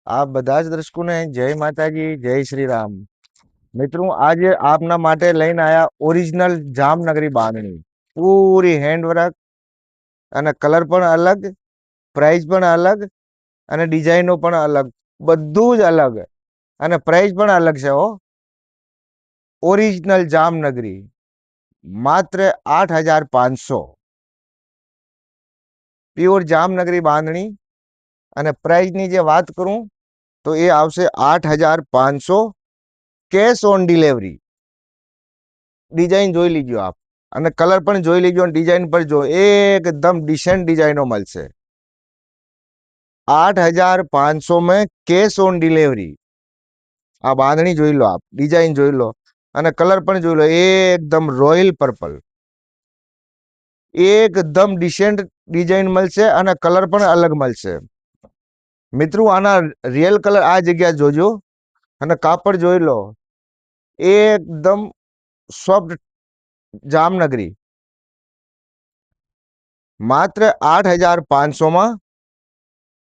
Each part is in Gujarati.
આપ બધા જ દર્શકોને જય માતાજી, જય શ્રી રામ। મિત્રો આજે આપના માટે લઈને આયા ઓરિજિનલ જામનગરી બાંધણી, પૂરી હેન્ડવર્ક અને કલર પણ અલગ, પ્રાઇસ પણ અલગ અને ડિઝાઇનો પણ અલગ, બધું જ અલગ અને પ્રાઇસ પણ અલગ છે હો। ઓરિજિનલ જામનગરી માત્ર 8,500 પ્યોર જામનગરી બાંધણી। અને પ્રાઇસની જે વાત કરું તો એ આવશે 8,500 કેશ ઓન ડિલિવરી। ડિઝાઇન જોઈ લીજો આપ અને કલર પણ જોઈ લીજો, ડિઝાઇન પણ જો, એકદમ ડિસેન્ટ ડિઝાઇનો મળશે। 8,500 में કેશ ઓન ડિલિવરી। આ બાંધણી જોઈ લો આપ, ડિઝાઇન જોઈ લો અને કલર પણ જોઈ લો, એકદમ રોયલ પર્પલ, એકદમ ડિસેન્ટ ડિઝાઇન મળશે અને કલર પણ અલગ મળશે। મિત્રો આના રિયલ કલર આ જગ્યા જોજો અને કાપડ જોઈ લો, એકદમ સોફ્ટ જામનગરી। માત્ર 8,500 માં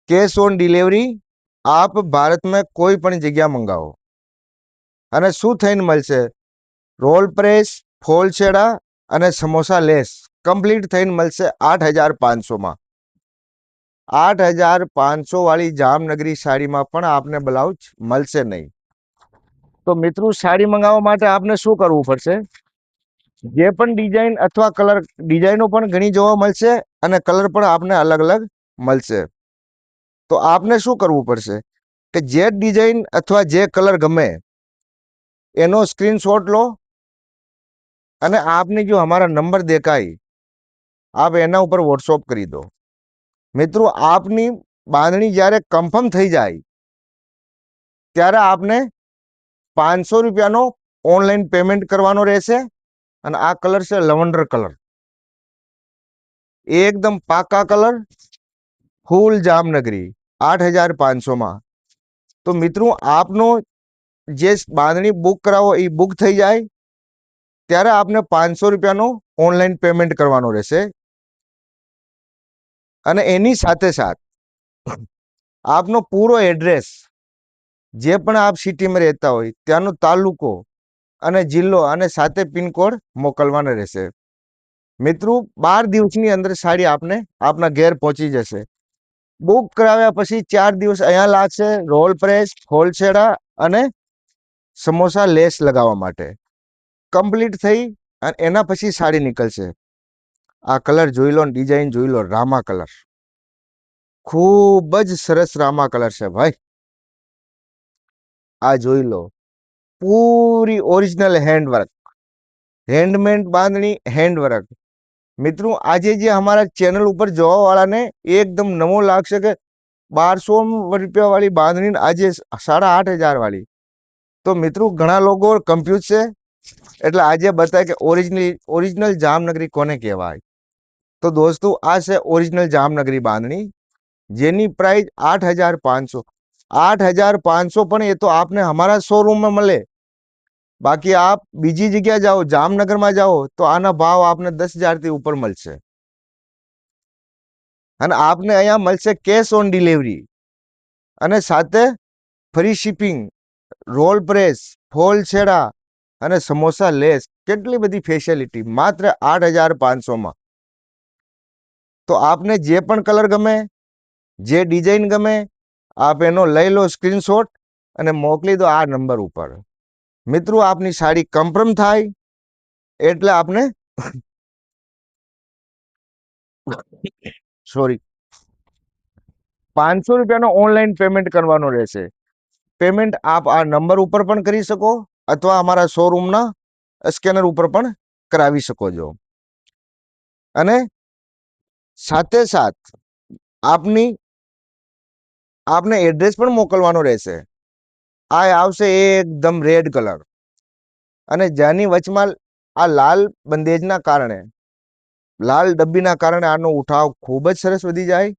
કેશ ઓન ડિલિવરી। આપ ભારતમાં કોઈ પણ જગ્યા મંગાવો અને શું થઈને મળશે? રોલ પ્રેસ, ફોલ છેડા અને સમોસા લેસ કમ્પ્લીટ થઈને મળશે 8,500 માં। 8,500 વાળી જામનગરી સાડીમાં પણ આપને બ્લાઉઝ મળશે નહીં। તો મિત્રો સાડી મંગાવવા માટે આપને શું કરવું પડશે? જે પણ ડિઝાઇન અથવા કલર, ડિઝાઇનો પણ ઘણી જોવા મળશે અને કલર પણ આપને અલગ અલગ મળશે। તો આપને શું કરવું પડશે કે જે ડિઝાઇન અથવા જે કલર ગમે એનો સ્ક્રીનશોટ લો અને આપને જો हमारा નંબર દેખાય આપ એના ઉપર વોટ્સઅપ કરી દો। મિત્રો આપની બાંધણી જ્યારે કન્ફર્મ થઈ જાય ત્યારે આપને 500 રૂપિયાનો ઓનલાઈન પેમેન્ટ કરવાનો રહેશે। અને આ કલર છે લવંડર કલર, એકદમ પાકા કલર, ફૂલ જામનગરી, 8,500 માં। તો મિત્રો આપનો જે બાંધણી બુક કરાવો એ બુક થઈ જાય ત્યારે આપને 500 રૂપિયાનો ઓનલાઈન પેમેન્ટ કરવાનો રહેશે। અને એની સાથે સાથ આપનો પૂરો એડ્રેસ, જે પણ આપ સિટીમાં રહેતા હોય ત્યાંનો તાલુકો અને જિલ્લો અને સાથે પિનકોડ મોકલવાનો રહેશે। મિત્રો 12 દિવસની અંદર સાડી આપને આપના ઘેર પહોંચી જશે। બુક કરાવ્યા પછી 4 દિવસ અહીંયા લાગશે રોલ પ્રેસ, ફોલછેડા અને સમોસા લેસ લગાવવા માટે। કમ્પ્લીટ થઈ અને એના પછી સાડી નીકળશે। આ કલર જોઈ લો, ડિઝાઇન જોઈ લો, રામા કલર, ખૂબ જ સરસ રામા કલર છે ભાઈ। આ જોઈ લો, પૂરી ઓરિજિનલ હેન્ડવર્ક, હેન્ડમેડ બાંધણી, હેન્ડવર્ક। મિત્રો આજે જે हमारा ચેનલ ઉપર જોવા વાળાને એકદમ નવો લાગશે કે 1200 રૂપિયા વાળી બાંધણી આજે 8,500 વાળી। તો મિત્રો ઘણા લોકો કન્ફ્યુઝ છે, એટલે આજે બતાય કે ઓરિજિનલ જામનગરી કોને કહેવાય। તો દોસ્તો આ છે ઓરિજિનલ જામનગરી બાંધણી, જેની પ્રાઇસ 8,500। 8,500 પણ એ તો आपने हमारा शोरूम में મળે। બાકી આપ બીજી જગ્યા જાઓ, જામનગરમાં જાઓ તો આના ભાવ આપને 10,000 થી ઉપર મળશે અને આપને અહીંયા મળશે કેશ ઓન ડિલિવરી અને સાથે free shipping, roll press, fall છેડા અને સમોસા લેસ, કેટલી બધી ફેસિલિટી માત્ર 8,500 માં। તો આપને જે પણ કલર ગમે, જે ડિઝાઇન ગમે, આપ એનો લઈ લો સ્ક્રીનશોટ અને મોકલી દો આ નંબર ઉપર। મિત્રો આપની સાડી કન્ફર્મ થાય એટલે આપને સોરી 500 રૂપિયાનો ઓનલાઈન પેમેન્ટ કરવાનો રહેશે। પેમેન્ટ આપ આ નંબર ઉપર પણ કરી શકો અથવા અમારા શોરૂમના સ્કેનર ઉપર પણ કરાવી શકો છો। અને સાથે સાથ આપને એડ્રેસ પણ મોકલવાનો રહેશે। આ આવશે એકદમ રેડ કલર અને જેની વચમાં આ લાલ બંદેજના કારણે, લાલ ડબ્બીના કારણે આનો ઉઠાવ ખૂબ જ સરસ વધી જાય।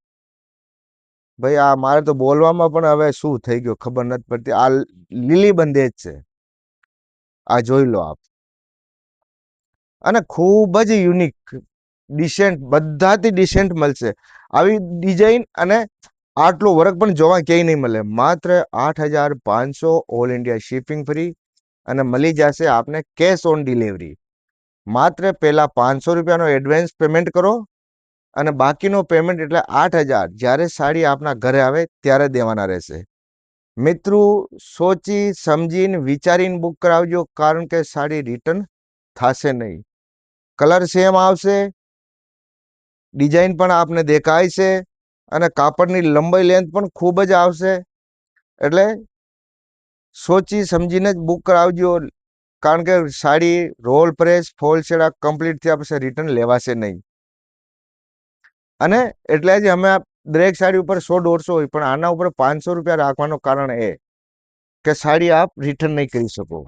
ભાઈ આ મારે તો બોલવામાં પણ હવે શું થઈ ગયો ખબર નથી પડતી। આ લીલી બંદેજ છે, આ જોઈ લો આપ, અને ખૂબ જ યુનિક, ડિસેન્ટ, બધાથી ડિસેન્ટ મળશે આવી ડિઝાઇન અને આટલો વર્ક પણ જોવા ક્યાંય નહીં મળે. માત્ર 8,500 ઓલ ઇન્ડિયા શિપિંગ ફ્રી અને મળી જશે આપને કેશ ઓન ડિલિવરી. માત્ર પહેલા 500 રૂપિયાનો એડવાન્સ પેમેન્ટ કરો અને બાકીનો પેમેન્ટ એટલે 8,000 જ્યારે સાડી આપના ઘરે આવે ત્યારે દેવાના રહેશે. મિત્રો સોચી સમજીને વિચારીને બુક કરાવજો, કારણ કે સાડી રિટર્ન થશે નહીં. કલર સેમ આવશે, ડિઝાઇન પણ આપને દેખાય છે અને કાપડની લંબાઈ લેન્થ પણ ખૂબ જ આવશે. એટલે સોચી સમજીને જ બુક કરાવજો, કારણ કે સાડી રોલ પ્રેસ ફોલ છેડા કમ્પ્લીટ થયા પછી રિટર્ન લેવાશે નહીં. અને એટલે જ અમે દરેક સાડી ઉપર 100-150 હોય, પણ આના ઉપર 500 રૂપિયા રાખવાનું કારણ એ કે સાડી આપ રિટર્ન નહીં કરી શકો.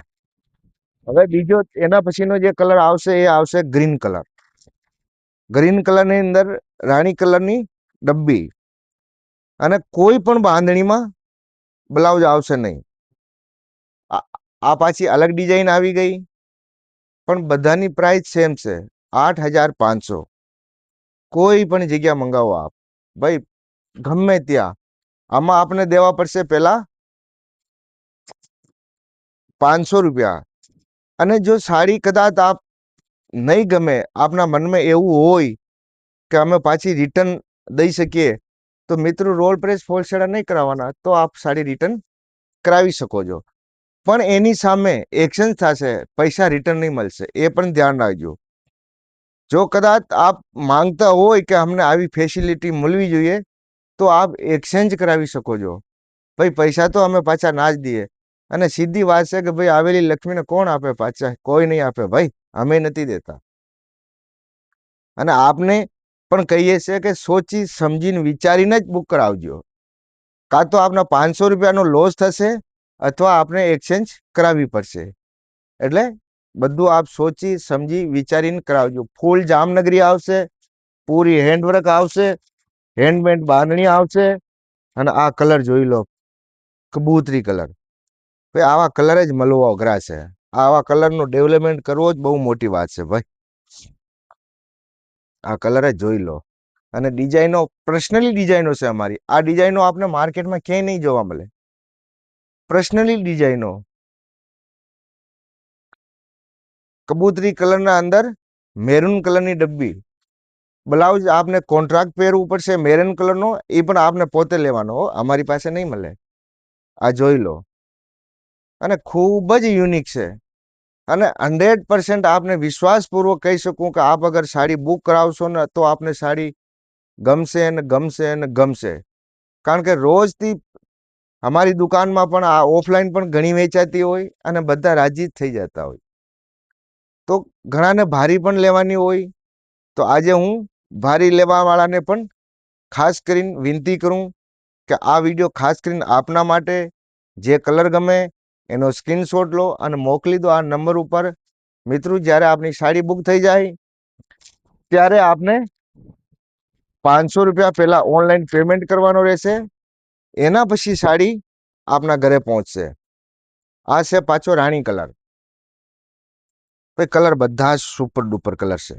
હવે બીજો એના પછીનો જે કલર આવશે એ આવશે ગ્રીન કલર. ગ્રીન કલરની અંદર રાણી કલરની ડબ્બી અને કોઈ પણ બાંધણીમાં બ્લાઉઝ આવશે નહીં. આ પાછી અલગ ડિઝાઇન આવી ગઈ, પણ બધાની પ્રાઇસ સેમ છે 8,500. કોઈ પણ જગ્યા મંગાવો આપ ભાઈ, ગમે ત્યાં. આમાં આપને દેવા પડશે પહેલા 500 રૂપિયા. અને જો સાડી કદાચ આપ નહીં ગમે, આપના મનમાં એવું હોય કે અમે પાછી રિટર્ન દઈ શકીએ, તો મિત્રો રોલ પ્રેસ ફોલ છેડા નહીં કરાવવાના, તો આપ સાડી રિટર્ન કરાવી શકો છો. પણ એની સામે એક્સચેન્જ થશે, પૈસા રિટર્ન નહીં મળશે, એ પણ ધ્યાન રાખજો. જો કદાચ આપ માંગતા હોય કે અમને આવી ફેસિલિટી મળવી જોઈએ, તો આપ એક્સચેન્જ કરાવી શકો છો. ભાઈ પૈસા તો અમે પાછા ના જ દઈએ. અને સીધી વાત છે કે ભાઈ આવેલી લક્ષ્મીને કોણ આપે પાછા? કોઈ નહીં આપે ભાઈ, અમે નથી દેતા. અને આપને પણ કહીએ છીએ કે સોચી સમજીને વિચારીને જ બુક કરાવજો. કાં તો આપના 500 રૂપિયાનો લોસ થશે અથવા આપને એક્સચેન્જ કરાવવી પડશે. એટલે બધું આપ સોચી સમજી વિચારીને કરાવજો. ફૂલ જામનગરી આવશે, પૂરી હેન્ડવર્ક આવશે, હેન્ડમેડ બાંધણી આવશે. અને આ કલર જોઈ લો, કબૂતરી કલર. ભાઈ આવા કલર જ મળવા અઘરા છે. આવા કલરનો ડેવલપમેન્ટ કરવો જ બહુ મોટી વાત છે ભાઈ. આ કલર જ જોઈ લો. અને ડિઝાઇનો પર્સનલી ડિઝાઇનો છે અમારી. આ ડિઝાઇનો આપને માર્કેટમાં ક્યાંય નહીં જોવા મળે. પર્સનલી ડિઝાઇનો. કબૂતરી કલરના અંદર મેરૂન કલરની ડબ્બી. બ્લાઉઝ આપને કોન્ટ્રાક્ટ પહેરવું પડશે મેરૂન કલરનો, એ પણ આપને પોતે લેવાનો, અમારી પાસે નહીં મળે. આ જોઈ લો. અને ખૂબ જ યુનિક છે. અને 100% આપને વિશ્વાસપૂર્વક કહી શકું કે આપ અગર સાડી બુક કરાવશો ને, તો આપને સાડી ગમશે ને ગમશે ને ગમશે. કારણ કે રોજથી અમારી દુકાનમાં પણ આ ઓફલાઈન પણ ઘણી વેચાતી હોય અને બધા રાજી જ થઈ જતા હોય. તો ઘણાને ભારી પણ લેવાની હોય, તો આજે હું ભારી લેવા વાળાને પણ ખાસ કરીને વિનંતી કરું કે આ વિડીયો ખાસ કરીને આપના માટે. જે કલર ગમે એનો સ્ક્રીનશોટ લો અને મોકલી દો આ નંબર ઉપર. મિત્રો જ્યારે આપની સાડી બુક થઈ જાય ત્યારે આપને 500 રૂપિયા પહેલા ઓનલાઈન પેમેન્ટ કરવાનો રહેશે. એના પછી સાડી આપના ઘરે પહોંચશે. આ છે પાછો રાણી કલર. ભાઈ કલર બધા જ સુપર ડુપર કલર છે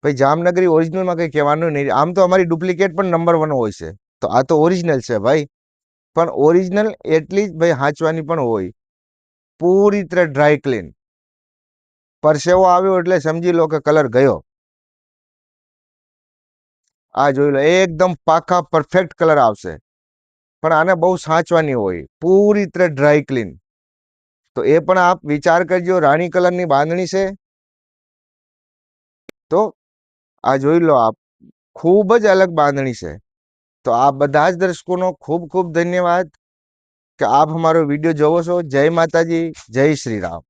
ભાઈ. જામનગરી ઓરિજિનલમાં કંઈ કહેવાનું નહીં. આમ તો અમારી ડુપ્લિકેટ પણ નંબર 1 હોય છે, તો આ તો ઓરિજિનલ છે ભાઈ. પણ ઓરિજિનલ એટલી જ ભાઈ હાંચવાની પણ હોય. પૂરી રીતે ડ્રાય ક્લીન. પરસેવો આવ્યો એટલે સમજી લો કે કલર ગયો. આ જોઈ લો, એકદમ પાકા પરફેક્ટ કલર આવશે. પણ આને બહુ સાચવાની હોય, પૂરી રીતે ડ્રાય ક્લીન. તો એ પણ આપ વિચાર કરજો. રાણી કલરની બાંધણી છે. તો આ જોઈ લો આપ, ખૂબ જ અલગ બાંધણી છે. તો આ બધા જ દર્શકોનો ખૂબ ખૂબ ધન્યવાદ કે આપ અમારો વિડીયો જોવો છો. જય માતાજી, જય શ્રી રામ.